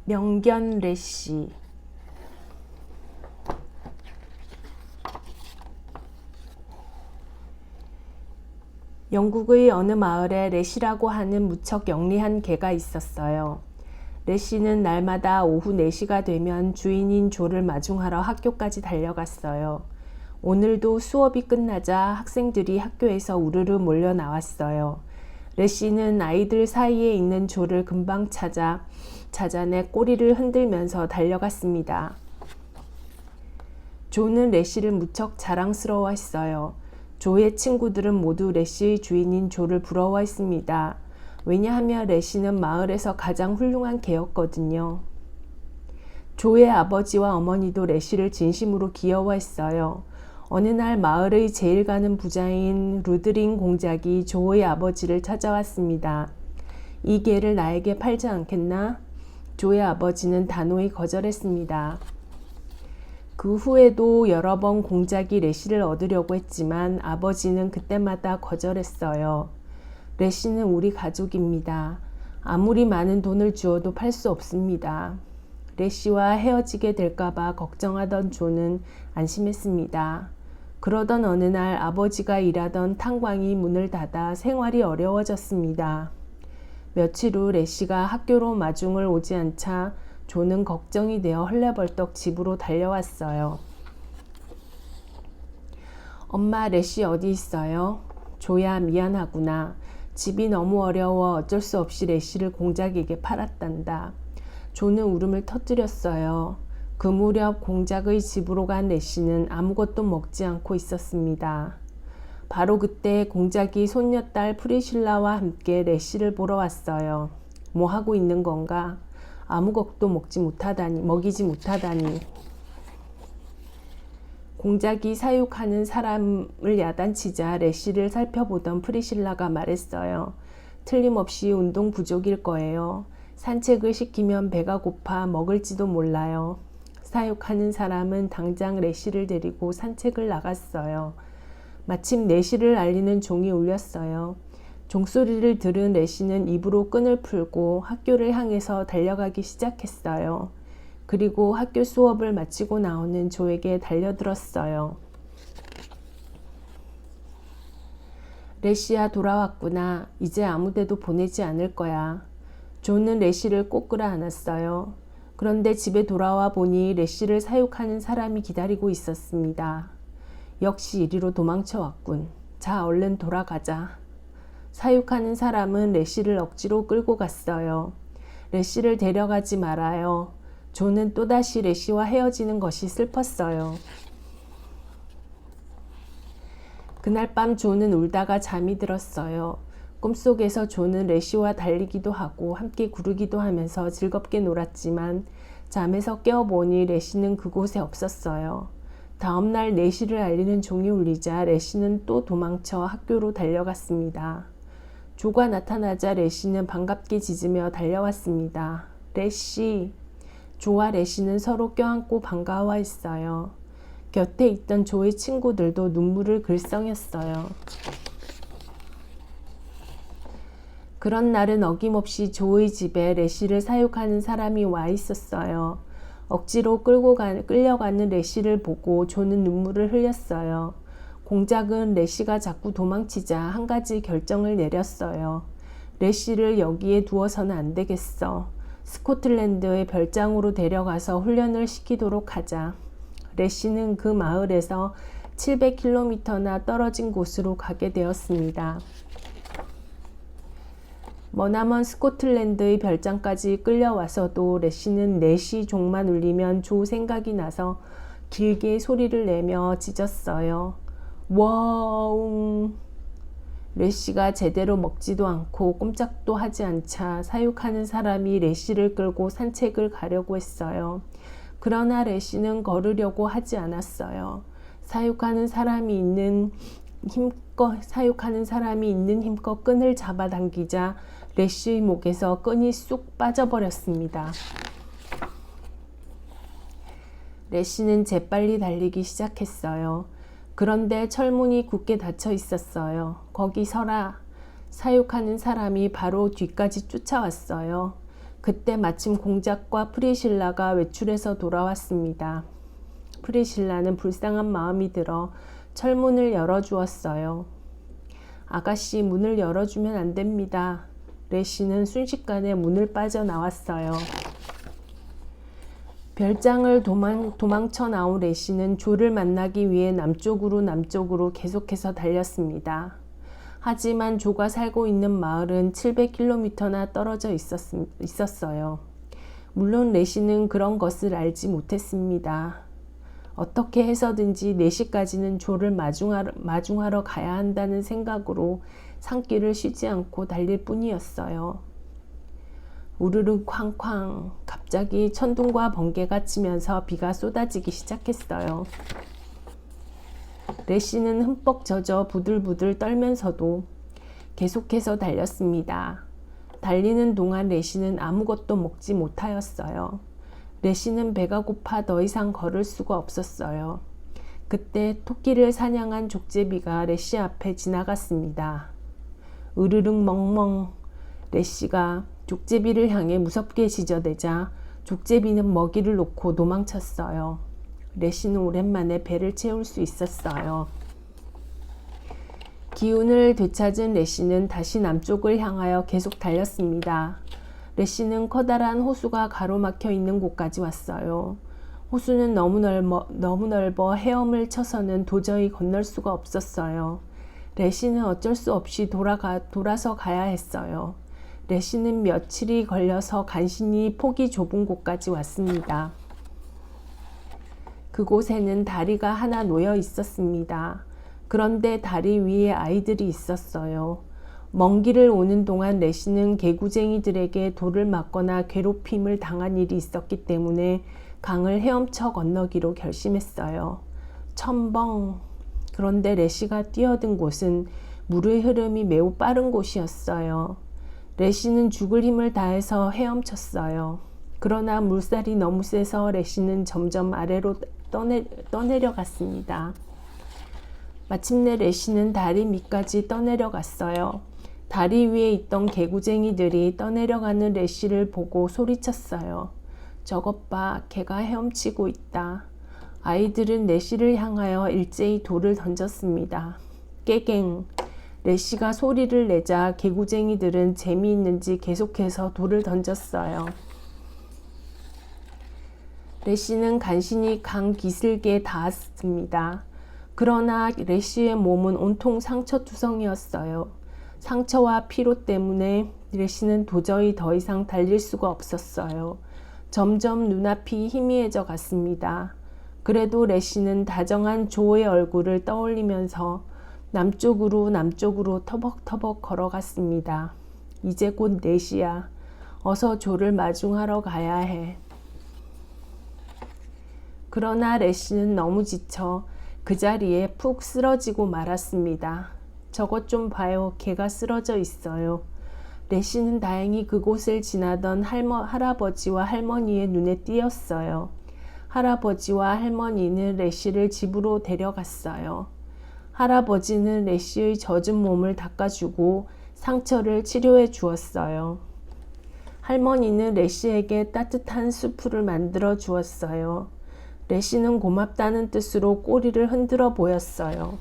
명견 래시. 영국의 어느 마을에 래시라고 하는 무척 영리한 개가 있었어요. 래시는 날마다 오후 4시가 되면 주인인 조를 마중하러 학교까지 달려갔어요. 오늘도 수업이 끝나자 학생들이 학교에서 우르르 몰려 나왔어요. 래시는 아이들 사이에 있는 조를 금방 찾아내 꼬리를 흔들면서 달려갔습니다. 조는 래시를 무척 자랑스러워했어요. 조의 친구들은 모두 래시의 주인인 조를 부러워했습니다. 왜냐하면 래시는 마을에서 가장 훌륭한 개였거든요. 조의 아버지와 어머니도 래시를 진심으로 귀여워했어요. 어느 날 마을의 제일 가는 부자인 루드링 공작이 조의 아버지를 찾아왔습니다. 이 개를 나에게 팔지 않겠나? 조의 아버지는 단호히 거절했습니다. 그 후에도 여러 번 공작이 래시를 얻으려고 했지만 아버지는 그때마다 거절했어요. 래시는 우리 가족입니다. 아무리 많은 돈을 주어도 팔 수 없습니다. 래시와 헤어지게 될까봐 걱정하던 조는 안심했습니다. 그러던 어느 날 아버지가 일하던 탄광이 문을 닫아 생활이 어려워졌습니다. 며칠 후 래시가 학교로 마중을 오지 않자 조는 걱정이 되어 헐레벌떡 집으로 달려왔어요. 엄마, 래시 어디 있어요? 조야, 미안하구나. 집이 너무 어려워 어쩔 수 없이 래시를 공작에게 팔았단다. 조는 울음을 터뜨렸어요. 그 무렵 공작의 집으로 간 래시는 아무것도 먹지 않고 있었습니다. 바로 그때 공작이 손녀딸 프리실라와 함께 래시를 보러 왔어요. 뭐 하고 있는 건가? 아무것도 먹이지 못하다니. 공작이 사육하는 사람을 야단치자 래시를 살펴보던 프리실라가 말했어요. 틀림없이 운동 부족일 거예요. 산책을 시키면 배가 고파 먹을지도 몰라요. 사육하는 사람은 당장 래시를 데리고 산책을 나갔어요. 마침 래시를 알리는 종이 울렸어요. 종소리를 들은 래시는 입으로 끈을 풀고 학교를 향해서 달려가기 시작했어요. 그리고 학교 수업을 마치고 나오는 조에게 달려들었어요. 래시야, 돌아왔구나. 이제 아무데도 보내지 않을 거야. 조는 래시를 꼭 끌어안았어요. 그런데 집에 돌아와 보니 래시를 사육하는 사람이 기다리고 있었습니다. 역시 이리로 도망쳐 왔군. 자, 얼른 돌아가자. 사육하는 사람은 래시를 억지로 끌고 갔어요. 래시를 데려가지 말아요. 조는 또다시 래시와 헤어지는 것이 슬펐어요. 그날 밤 조는 울다가 잠이 들었어요. 꿈속에서 조는 래시와 달리기도 하고 함께 구르기도 하면서 즐겁게 놀았지만 잠에서 깨어보니 래시는 그곳에 없었어요. 다음날 래시를 알리는 종이 울리자 래시는 또 도망쳐 학교로 달려갔습니다. 조가 나타나자 래시는 반갑게 짖으며 달려왔습니다. 래시! 조와 래시는 서로 껴안고 반가워했어요. 곁에 있던 조의 친구들도 눈물을 글썽였어요. 그런 날은 어김없이 조의 집에 래시를 사육하는 사람이 와 있었어요. 억지로 끌려가는 래시를 보고 조는 눈물을 흘렸어요. 공작은 래시가 자꾸 도망치자 한 가지 결정을 내렸어요. 래시를 여기에 두어서는 안 되겠어. 스코틀랜드의 별장으로 데려가서 훈련을 시키도록 하자. 래시는 그 마을에서 700km나 떨어진 곳으로 가게 되었습니다. 머나먼 스코틀랜드의 별장까지 끌려와서도 래시는 4시 종만 울리면 조 생각이 나서 길게 소리를 내며 짖었어요. 워웅. 래시가 제대로 먹지도 않고 꼼짝도 하지 않자 사육하는 사람이 래시를 끌고 산책을 가려고 했어요. 그러나 래시는 걸으려고 하지 않았어요. 사육하는 사람이 있는 힘껏 끈을 잡아당기자 래시의 목에서 끈이 쑥 빠져버렸습니다. 래시는 재빨리 달리기 시작했어요. 그런데 철문이 굳게 닫혀 있었어요. 거기 서라. 사육하는 사람이 바로 뒤까지 쫓아왔어요. 그때 마침 공작과 프리실라가 외출해서 돌아왔습니다. 프리실라는 불쌍한 마음이 들어 철문을 열어주었어요. 아가씨, 문을 열어주면 안 됩니다. 레시는 순식간에 문을 빠져나왔어요. 별장을 도망쳐 나온 레시는 조를 만나기 위해 남쪽으로 계속해서 달렸습니다. 하지만 조가 살고 있는 마을은 700km나 떨어져 있었어요. 물론 레시는 그런 것을 알지 못했습니다. 어떻게 해서든지 4시까지는 조를 마중하러 가야 한다는 생각으로 산길을 쉬지 않고 달릴 뿐이었어요. 우르르 쾅쾅, 갑자기 천둥과 번개가 치면서 비가 쏟아지기 시작했어요. 레시는 흠뻑 젖어 부들부들 떨면서도 계속해서 달렸습니다. 달리는 동안 레시는 아무것도 먹지 못하였어요. 레시는 배가 고파 더 이상 걸을 수가 없었어요. 그때 토끼를 사냥한 족제비가 레시 앞에 지나갔습니다. 으르릉 멍멍. 레시가 족제비를 향해 무섭게 지저대자 족제비는 먹이를 놓고 도망쳤어요. 레시는 오랜만에 배를 채울 수 있었어요. 기운을 되찾은 레시는 다시 남쪽을 향하여 계속 달렸습니다. 레시는 커다란 호수가 가로막혀 있는 곳까지 왔어요. 호수는 너무 넓어 헤엄을 쳐서는 도저히 건널 수가 없었어요. 레시는 어쩔 수 없이 돌아서 가야 했어요. 레시는 며칠이 걸려서 간신히 폭이 좁은 곳까지 왔습니다. 그곳에는 다리가 하나 놓여 있었습니다. 그런데 다리 위에 아이들이 있었어요. 먼 길을 오는 동안 레시는 개구쟁이들에게 돌을 맞거나 괴롭힘을 당한 일이 있었기 때문에 강을 헤엄쳐 건너기로 결심했어요. 첨벙. 그런데 레시가 뛰어든 곳은 물의 흐름이 매우 빠른 곳이었어요. 레시는 죽을 힘을 다해서 헤엄쳤어요. 그러나 물살이 너무 세서 레시는 점점 아래로 떠내려갔습니다. 마침내 레시는 다리 밑까지 떠내려갔어요. 다리 위에 있던 개구쟁이들이 떠내려가는 레시를 보고 소리쳤어요. 저것 봐, 개가 헤엄치고 있다. 아이들은 레시를 향하여 일제히 돌을 던졌습니다. 깨갱. 레시가 소리를 내자 개구쟁이들은 재미있는지 계속해서 돌을 던졌어요. 레시는 간신히 강 기슭에 닿았습니다. 그러나 레시의 몸은 온통 상처투성이었어요. 상처와 피로 때문에 레시는 도저히 더 이상 달릴 수가 없었어요. 점점 눈앞이 희미해져 갔습니다. 그래도 레시는 다정한 조의 얼굴을 떠올리면서 남쪽으로 터벅터벅 걸어갔습니다. 이제 곧 4시야. 어서 조를 마중하러 가야 해. 그러나 레시는 너무 지쳐 그 자리에 푹 쓰러지고 말았습니다. 저것 좀 봐요. 개가 쓰러져 있어요. 레시는 다행히 그곳을 지나던 할아버지와 할머니의 눈에 띄었어요. 할아버지와 할머니는 레시를 집으로 데려갔어요. 할아버지는 레시의 젖은 몸을 닦아주고 상처를 치료해 주었어요. 할머니는 레시에게 따뜻한 수프를 만들어 주었어요. 레시는 고맙다는 뜻으로 꼬리를 흔들어 보였어요.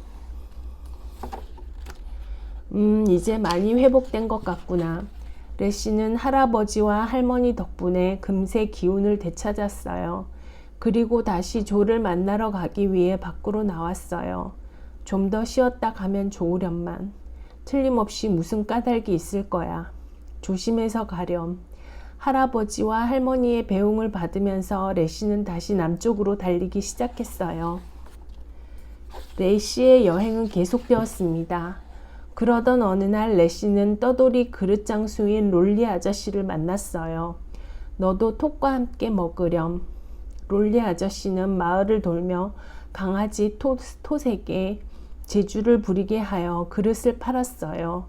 이제 많이 회복된 것 같구나. 레시는 할아버지와 할머니 덕분에 금세 기운을 되찾았어요. 그리고 다시 조를 만나러 가기 위해 밖으로 나왔어요. 좀 더 쉬었다 가면 좋으련만. 틀림없이 무슨 까닭이 있을 거야. 조심해서 가렴. 할아버지와 할머니의 배웅을 받으면서 레시는 다시 남쪽으로 달리기 시작했어요. 레시의 여행은 계속되었습니다. 그러던 어느 날 레시는 떠돌이 그릇 장수인 롤리 아저씨를 만났어요. 너도 톳과 함께 먹으렴. 롤리 아저씨는 마을을 돌며 강아지 톳에게 재주를 부리게 하여 그릇을 팔았어요.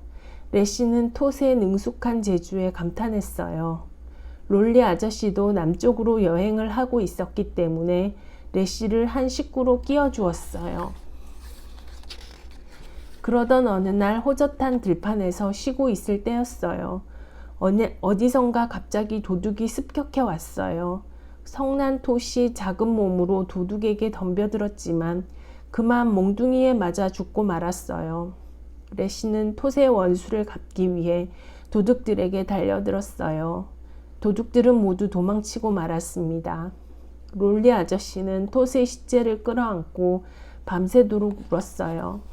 레시는 톳의 능숙한 재주에 감탄했어요. 롤리 아저씨도 남쪽으로 여행을 하고 있었기 때문에 레시를 한 식구로 끼워주었어요. 그러던 어느 날 호젓한 들판에서 쉬고 있을 때였어요. 어디선가 갑자기 도둑이 습격해 왔어요. 성난 톳이 작은 몸으로 도둑에게 덤벼들었지만 그만 몽둥이에 맞아 죽고 말았어요. 레시는 톳의 원수를 갚기 위해 도둑들에게 달려들었어요. 도둑들은 모두 도망치고 말았습니다. 롤리 아저씨는 톳의 시체를 끌어안고 밤새도록 울었어요.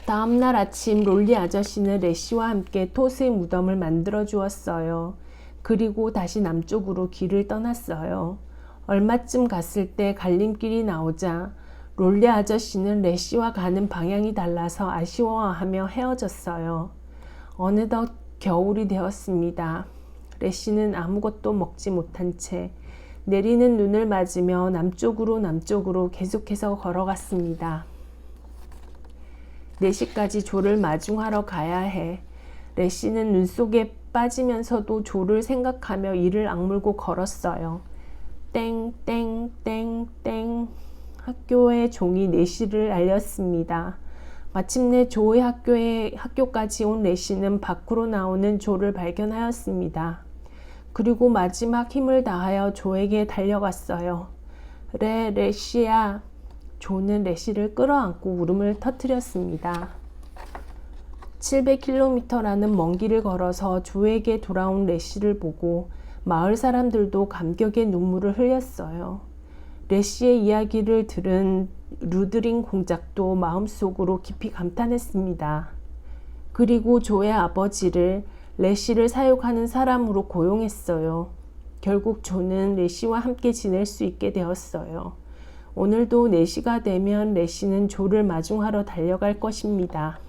다음날 아침 롤리 아저씨는 레시와 함께 톳의 무덤을 만들어 주었어요. 그리고 다시 남쪽으로 길을 떠났어요. 얼마쯤 갔을 때 갈림길이 나오자 롤리 아저씨는 레시와 가는 방향이 달라서 아쉬워하며 헤어졌어요. 어느덧 겨울이 되었습니다. 레시는 아무것도 먹지 못한 채 내리는 눈을 맞으며 남쪽으로 계속해서 걸어갔습니다. 4시까지 조를 마중하러 가야 해. 레시는 눈 속에 빠지면서도 조를 생각하며 이를 악물고 걸었어요. 땡땡땡땡. 학교의 종이 4시를 알렸습니다. 마침내 조의 학교까지 온 레시는 밖으로 나오는 조를 발견하였습니다. 그리고 마지막 힘을 다하여 조에게 달려갔어요. 레시야. 조는 레시를 끌어안고 울음을 터뜨렸습니다. 700km라는 먼 길을 걸어서 조에게 돌아온 레시를 보고 마을 사람들도 감격의 눈물을 흘렸어요. 레시의 이야기를 들은 루드링 공작도 마음속으로 깊이 감탄했습니다. 그리고 조의 아버지를 레시를 사육하는 사람으로 고용했어요. 결국 조는 레시와 함께 지낼 수 있게 되었어요. 오늘도 4시가 되면 레시는 조를 마중하러 달려갈 것입니다.